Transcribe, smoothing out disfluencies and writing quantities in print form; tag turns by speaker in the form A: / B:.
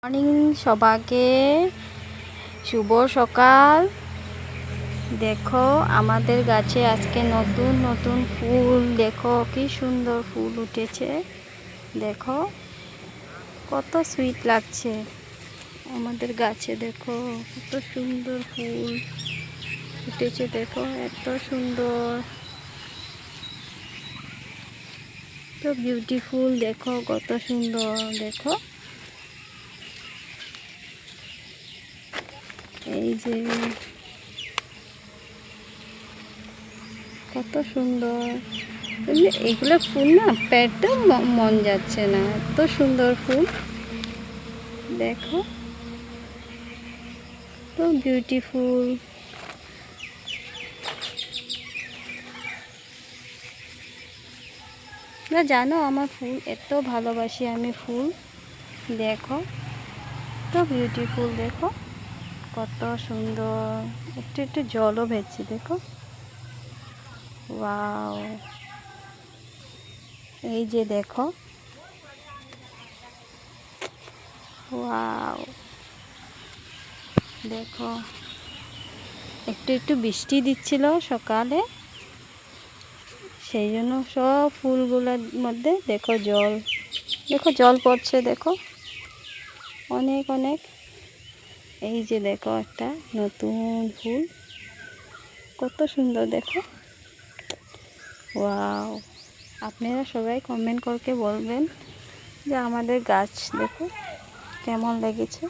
A: Morning সবাইকে শুভ সকাল। দেখো আমাদের গাছে আজকে নতুন নতুন ফুল, দেখো কি সুন্দর ফুল উঠেছে। দেখো কত সুইট লাগছে আমাদের গাছে, দেখো কত সুন্দর ফুল উঠেছে। দেখো এত সুন্দর, তো বিউটিফুল, দেখো কত সুন্দর। দেখো এই যে কত সুন্দর, এগুলো ফুল না পেটে মন যাচ্ছে না, এত সুন্দর ফুল। দেখো তো বিউটিফুল। না জানো আমার ফুল এত ভালোবাসি আমি ফুল। দেখো তো বিউটিফুল, দেখো কত সুন্দর, একটু একটু জলও ভেজছে। দেখো ওয়াও, এই যে দেখো ওয়াও, দেখো একটু একটু বৃষ্টি দিচ্ছিল সকালে, সেই জন্য সব ফুলগুলোর মধ্যে দেখো জল, দেখো জল পড়ছে, দেখো অনেক অনেক। এই যে দেখো একটা নতুন ফুল, কত সুন্দর, দেখো ওয়াও। আপনারা সবাই কমেন্ট করকে বলবেন যে আমাদের গাছ দেখো কেমন লেগেছে।